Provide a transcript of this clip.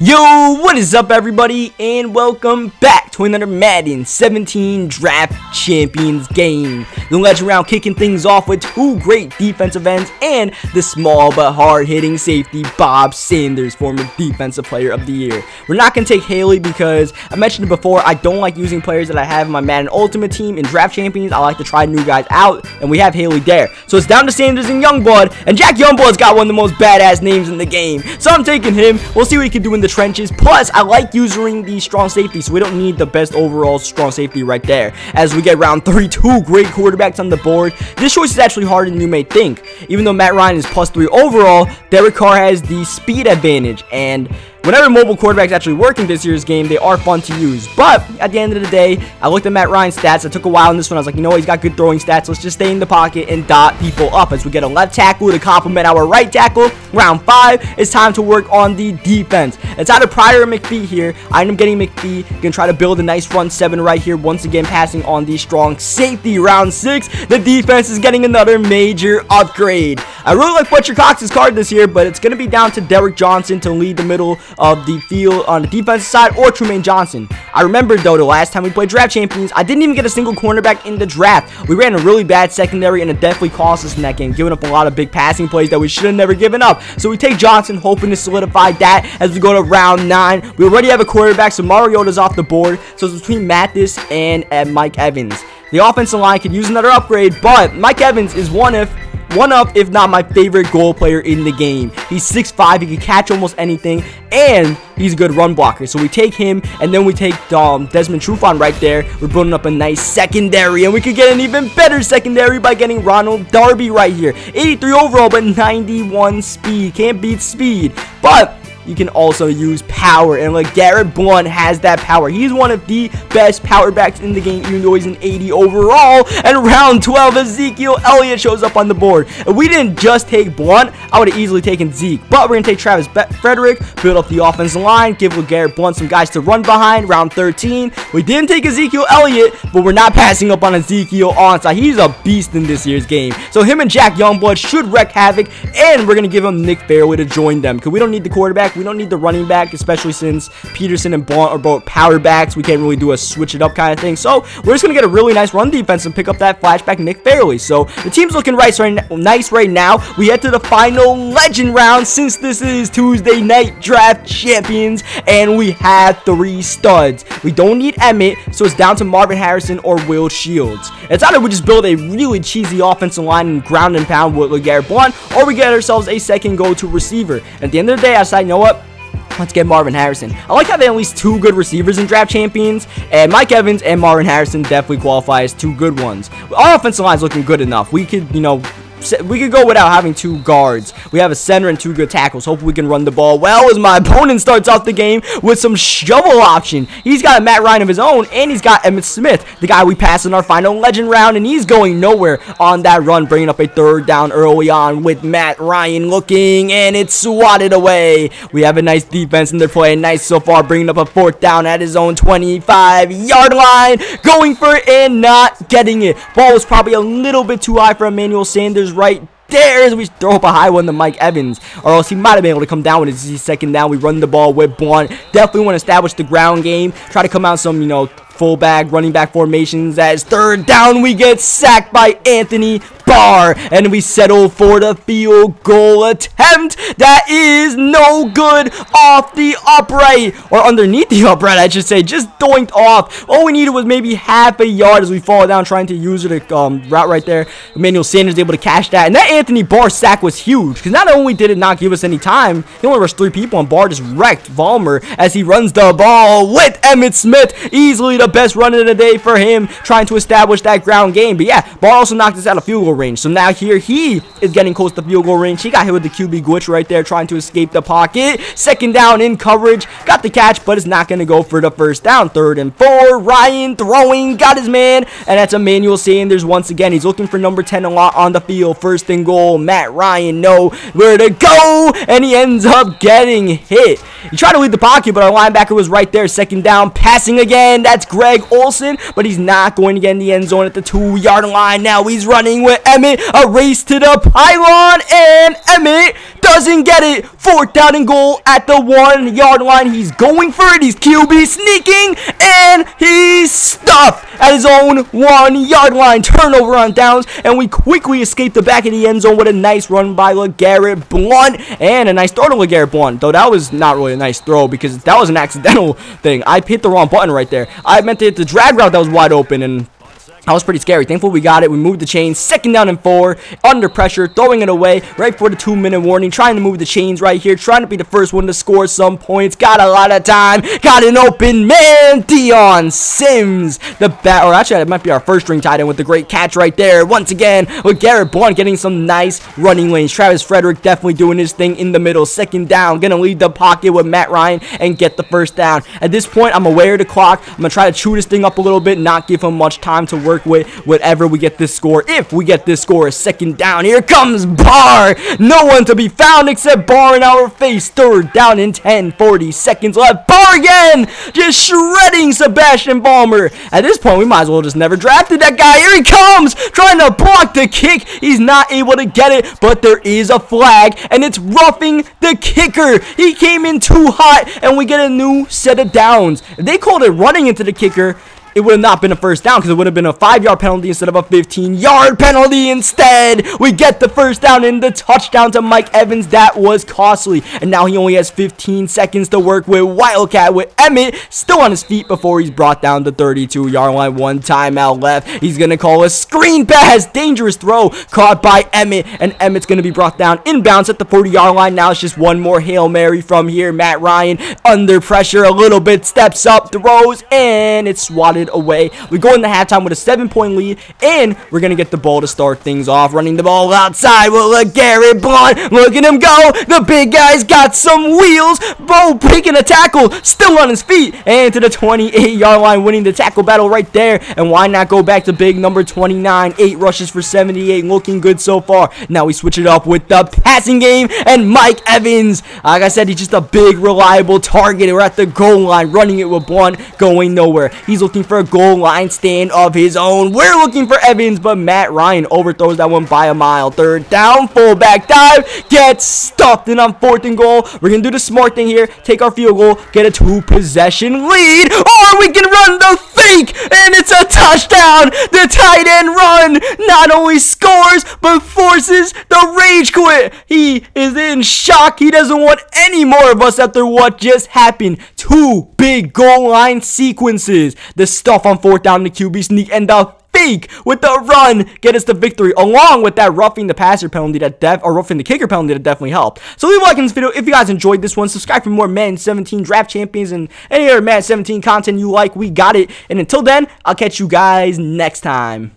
Yo, what is up everybody, and welcome back to another Madden 17 Draft Champions game. The legend round kicking things off with two great defensive ends and the small but hard-hitting safety Bob Sanders, former defensive player of the year. We're not going to take Haley because I mentioned it before, I don't like using players that I have in my Madden Ultimate team in Draft Champions. I like to try new guys out, and we have Haley there. So it's down to Sanders and Youngblood, and Jack Youngblood's got one of the most badass names in the game. So I'm taking him. We'll see what he can do in the trenches. Plus, I like using the strong safety, so we don't need the best overall strong safety right there. As we get round 3, two great quarterbacks on the board. This choice is actually harder than you may think. Even though Matt Ryan is +3 overall, Derek Carr has the speed advantage, and whenever mobile quarterbacks actually work in this year's game, they are fun to use. But at the end of the day, I looked at Matt Ryan's stats. It took a while in this one. I was like, you know what? He's got good throwing stats. Let's just stay in the pocket and dot people up. As we get a left tackle to complement our right tackle. Round 5, it's time to work on the defense. It's either Pryor or McPhee here. I end up getting McPhee. Gonna try to build a nice front 7 right here. Once again, passing on the strong safety. Round 6, the defense is getting another major upgrade. I really like Fletcher Cox's card this year, but it's gonna be down to Derek Johnson to lead the middle of the field on the defensive side, or Trumaine Johnson. I remember though, the last time we played Draft Champions, I didn't even get a single cornerback in the draft. We ran a really bad secondary, and it definitely cost us in that game, giving up a lot of big passing plays that we should have never given up. So we take Johnson, hoping to solidify that as we go to round 9. We already have a quarterback, so Mariota's off the board. So it's between Mathis and Mike Evans. The offensive line could use another upgrade, but Mike Evans is one of, if not my favorite goal player in the game. He's 6'5", he can catch almost anything, and he's a good run blocker. So we take him, and then we take Desmond Trufant right there. We're building up a nice secondary, and we could get an even better secondary by getting Ronald Darby right here. 83 overall, but 91 speed. Can't beat speed, but you can also use power, and like Garrett Blunt has that power. He's one of the best power backs in the game, even though he's an 80 overall. And round 12, Ezekiel Elliott shows up on the board. If we didn't just take Blunt, I would have easily taken Zeke, but we're gonna take Travis Frederick, build up the offensive line, give Garrett Blunt some guys to run behind. Round 13, we didn't take Ezekiel Elliott, but we're not passing up on Ezekiel onside. He's a beast in this year's game. So him and Jack Youngblood should wreak havoc, and we're gonna give him Nick Fairley to join them, because we don't need the quarterback. We don't need the running back, especially since Peterson and Blount are both power backs. We can't really do a switch it up kind of thing. So we're just going to get a really nice run defense and pick up that flashback Nick Fairley. So the team's looking nice right now. We head to the final legend round, since this is Tuesday night Draft Champions, and we have 3 studs. We don't need Emmett, so it's down to Marvin Harrison or Will Shields. It's either we just build a really cheesy offensive line and ground and pound with LeGarrette Blount, or we get ourselves a second go-to receiver. At the end of the day, I decide, you know what? Let's get Marvin Harrison. I like having at least 2 good receivers in Draft Champions, and Mike Evans and Marvin Harrison definitely qualify as 2 good ones. Our offensive line is looking good enough. We could, we could go without having 2 guards. We have a center and 2 good tackles. Hopefully we can run the ball well, as my opponent starts off the game with some shovel option. He's got a Matt Ryan of his own, and he's got Emmitt Smith, the guy we passed in our final legend round, and he's going nowhere on that run, bringing up a 3rd down early on with Matt Ryan looking, and it's swatted away. We have a nice defense, and they're playing nice so far, bringing up a 4th down at his own 25-yard line, going for it and not getting it. Ball was probably a little bit too high for Emmanuel Sanders right there, as we throw up a high one to Mike Evans, or else he might have been able to come down with his 2nd down. We run the ball with Blount. Definitely want to establish the ground game, try to come out some, fullback, running back formations. As 3rd down, we get sacked by Anthony Barr, and we settle for the field goal attempt. That is no good, off the upright, or underneath the upright, I should say, just doinked off. All we needed was maybe half a yard as we fall down trying to use it route right there. Emmanuel Sanders able to catch that, and that Anthony Barr sack was huge, because not only did it not give us any time, he only rushed 3 people, and Barr just wrecked Vollmer as he runs the ball with Emmitt Smith. Easily the best run of the day for him, trying to establish that ground game. But yeah, Barr also knocked us out of field goal range. So now here he is getting close to field goal range. He got hit with the QB glitch right there, trying to escape the pocket. 2nd down in coverage, got the catch, but it's not going to go for the 1st down. 3rd and 4, Ryan throwing, got his man, and that's Emmanuel Sanders once again. He's looking for number 10 a lot on the field. 1st and goal, Matt Ryan know where to go, and he ends up getting hit. He tried to lead the pocket, but our linebacker was right there. 2nd down, passing again, that's Greg Olsen, but he's not going to get in the end zone at the 2-yard line. Now he's running with Emmett, a race to the pylon, and Emmett doesn't get it. 4th down and goal at the 1-yard line. He's going for it. He's QB sneaking, and he's stuffed at his own 1-yard line. Turnover on downs, and we quickly escape the back of the end zone with a nice run by LeGarrette Blount, and a nice throw to LeGarrette Blount, though that was not really a nice throw because that was an accidental thing. I hit the wrong button right there. I meant to hit the drag route that was wide open, and that was pretty scary. Thankfully, we got it. We moved the chains. 2nd down and 4. Under pressure. Throwing it away right before the 2-minute warning. Trying to move the chains right here. Trying to be the first one to score some points. Got a lot of time. Got an open man. Dion Sims. Or actually, it might be our first string tight end with the great catch right there. Once again, with LeGarrette Blount getting some nice running lanes. Travis Frederick definitely doing his thing in the middle. 2nd down. Gonna lead the pocket with Matt Ryan and get the 1st down. At this point, I'm aware of the clock. I'm gonna try to chew this thing up a little bit. Not give him much time to work with whatever we get this score. If we get this score, a 2nd down. Here comes Barr. No one to be found except Barr in our face. 3rd down and 10. 40 seconds left. Barr again, just shredding Sebastian Ballmer. At this point, we might as well just never drafted that guy. Here he comes, trying to block the kick. He's not able to get it, but there is a flag, and it's roughing the kicker. He came in too hot, and we get a new set of downs. If they called it running into the kicker, it would have not been a 1st down because it would have been a 5-yard penalty instead of a 15-yard penalty. Instead, we get the 1st down and the touchdown to Mike Evans. That was costly, and now he only has 15 seconds to work with Wildcat, with Emmett still on his feet before he's brought down the 32-yard line. 1 timeout left. He's going to call a screen pass. Dangerous throw caught by Emmett, and Emmett's going to be brought down inbounds at the 40-yard line. Now it's just one more Hail Mary from here. Matt Ryan under pressure a little bit, steps up, throws, and it's swatted away. We go into halftime with a 7-point lead, and we're gonna get the ball to start things off. Running the ball outside with LeGarrette Blount. Look at him go. The big guy's got some wheels. Bo breaking a tackle, still on his feet, and to the 28-yard line, winning the tackle battle right there. And why not go back to big number 29? 8 rushes for 78, looking good so far. Now we switch it up with the passing game, and Mike Evans, like I said, he's just a big, reliable target. We're at the goal line, running it with Blount, going nowhere. He's looking for a goal line stand of his own. We're looking for Evans, but Matt Ryan overthrows that one by a mile. 3rd down, fullback dive, gets stuffed, and on 4th and goal, we're gonna do the smart thing here, take our field goal, get a 2-possession lead, or we can run the fake, and it's a touchdown. The tight end run not only scores, but forces the rage quit. He is in shock. He doesn't want any more of us after what just happened. 2 big goal line sequences. The stuff on 4th down, the QB sneak, and the fake with the run get us the victory, along with that roughing the passer penalty or roughing the kicker penalty that definitely helped. So leave a like in this video if you guys enjoyed this one. Subscribe for more Madden 17 draft champions and any other Madden 17 content you like. We got it. And until then, I'll catch you guys next time.